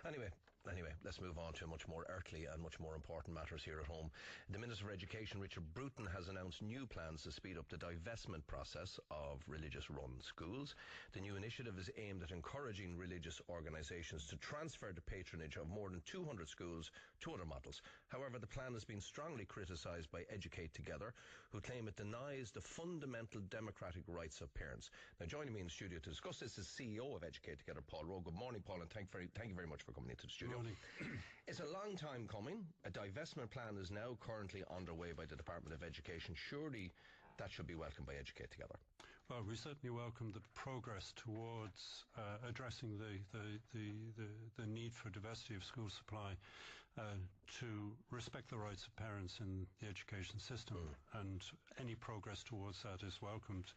Anyway, let's move on to much more earthly and much more important matters here at home. The Minister for Education, Richard Bruton, has announced new plans to speed up the divestment process of religious-run schools. The new initiative is aimed at encouraging religious organisations to transfer the patronage of more than 200 schools to other models. However, the plan has been strongly criticised by Educate Together, who claim it denies the fundamental democratic rights of parents. Now, joining me in the studio to discuss this is CEO of Educate Together, Paul Rowe. Good morning, Paul, and thank you very much for coming into the studio. Good morning. It's a long time coming. A divestment plan is now currently underway by the Department of Education. Surely that should be welcomed by Educate Together. Well, we certainly welcome the progress towards addressing the need for diversity of school supply to respect the rights of parents in the education system, and any progress towards that is welcomed.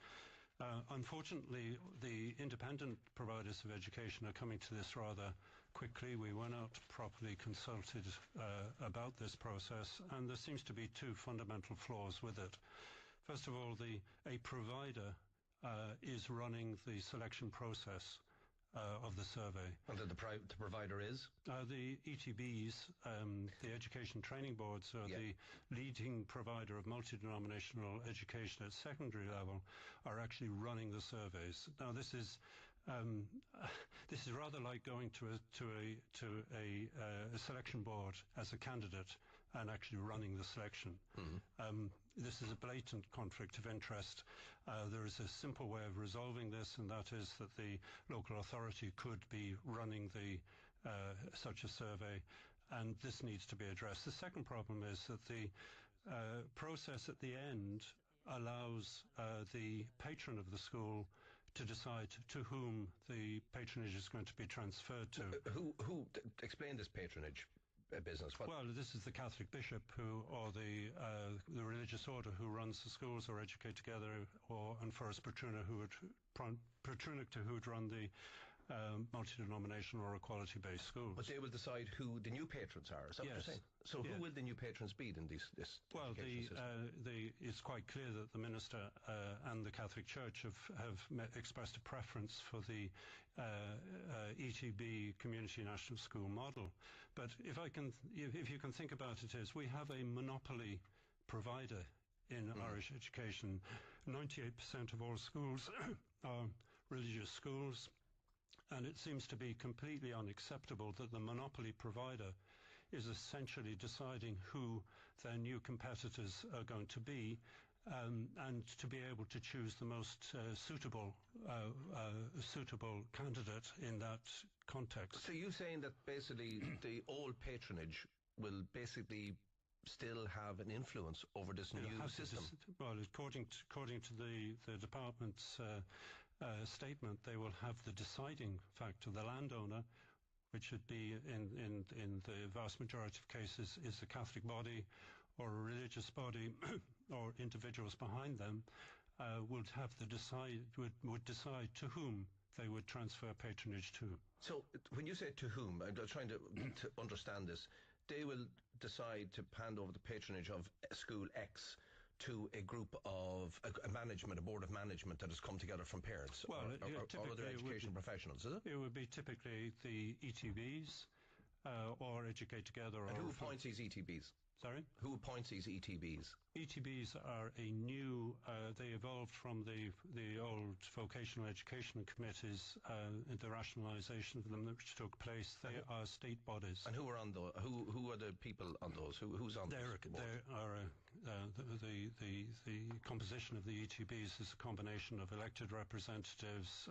Unfortunately, the independent providers of education are coming to this rather quickly. We were not properly consulted about this process, and there seems to be two fundamental flaws with it. First of all, a provider is running the selection process of the survey. And the provider is? The ETBs, the Education Training Boards, are the leading provider of multi-denominational education at secondary level, are actually running the surveys. Now, this is rather like going to a selection board as a candidate and actually running the selection. This is a blatant conflict of interest. There is a simple way of resolving this, and that is that the local authority could be running such a survey, and this needs to be addressed. The second problem is that the process at the end allows the patron of the school to decide to whom the patronage is going to be transferred to. Who explain this patronage business? Well, this is the Catholic bishop or the religious order who runs the schools, or Educate Together, and First Patrona who would run the multi-denominational or equality-based schools. But they will decide who the new patrons are, is that what you're saying? So who will the new patrons be in this education system? It's quite clear that the Minister and the Catholic Church have expressed a preference for the ETB Community National School model. But if you can think about it, is we have a monopoly provider in Irish education. 98% of all schools are religious schools, and it seems to be completely unacceptable that the monopoly provider is essentially deciding who their new competitors are going to be, and to be able to choose the most suitable candidate in that context. So you're saying that basically the old patronage will basically still have an influence over this new system? Well, according to the department's statement, they will have the deciding factor. The landowner, which should be in the vast majority of cases is the Catholic body or a religious body or individuals behind them, would decide to whom they would transfer patronage to. So when you say to whom, I'm trying to understand this. They will decide to hand over the patronage of school X to a group of a board of management that has come together from parents or other education professionals, is it? It would be typically the ETBs or Educate Together. And who appoints these ETBs? Sorry? Who appoints these ETBs? ETBs are a new, they evolved from the old vocational education committees, the rationalisation of them which took place. They are state bodies. And who are on those? Who are the people on those? Who's on those? The composition of the ETBs is a combination of elected representatives,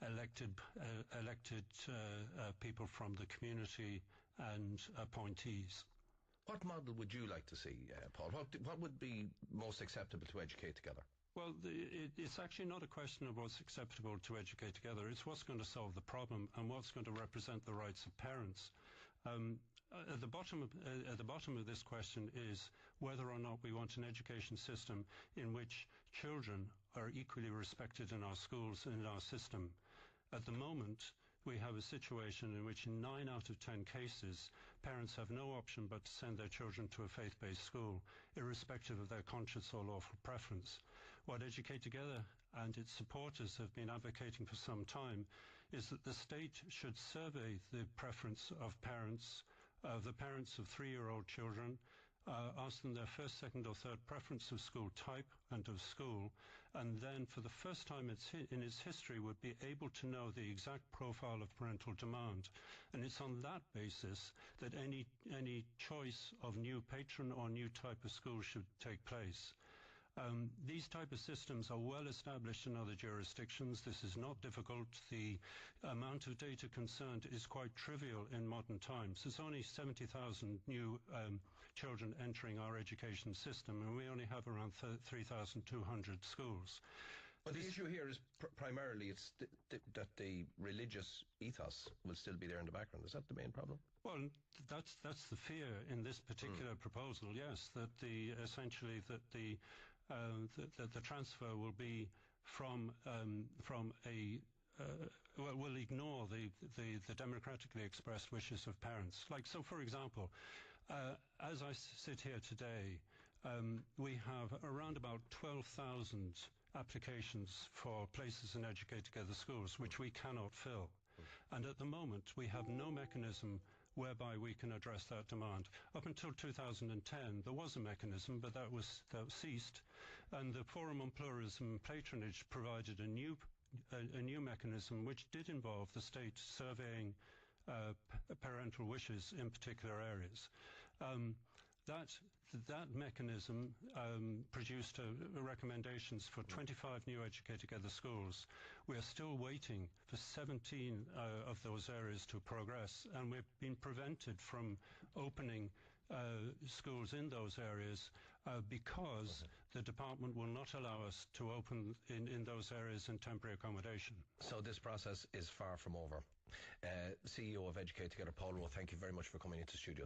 elected people from the community, and appointees. What model would you like to see, Paul? What would be most acceptable to Educate Together? Well, it's actually not a question of what's acceptable to Educate Together. It's what's going to solve the problem and what's going to represent the rights of parents. At the bottom of this question is whether or not we want an education system in which children are equally respected in our schools and in our system. At the moment, we have a situation in which in 9 out of 10 cases, parents have no option but to send their children to a faith-based school, irrespective of their conscious or lawful preference. What Educate Together and its supporters have been advocating for some time is that the state should survey the preference of the parents of 3-year-old children, ask them their first, second or third preference of school type and of school, and then for the first time in its history would be able to know the exact profile of parental demand. And it's on that basis that any choice of new patron or new type of school should take place. These type of systems are well established in other jurisdictions. This is not difficult. The amount of data concerned is quite trivial in modern times. There's only 70,000 new children entering our education system, and we only have around 3,200 schools. But the issue here is primarily that the religious ethos will still be there in the background. Is that the main problem? Well, that's the fear in this particular proposal. Yes, that essentially that the transfer will be from will ignore the democratically expressed wishes of parents. Like, so for example, as I sit here today, we have around about 12,000 applications for places in Educate Together schools, which we cannot fill. And at the moment, we have no mechanism whereby we can address that demand. Up until 2010, there was a mechanism, but that ceased, and the Forum on Pluralism and Patronage provided a new mechanism which did involve the state surveying parental wishes in particular areas. That mechanism produced recommendations for 25 new Educate Together schools. We are still waiting for 17 of those areas to progress, and we've been prevented from opening schools in those areas because the department will not allow us to open in those areas in temporary accommodation. So this process is far from over. CEO of Educate Together, Paul Rowe, thank you very much for coming into the studio.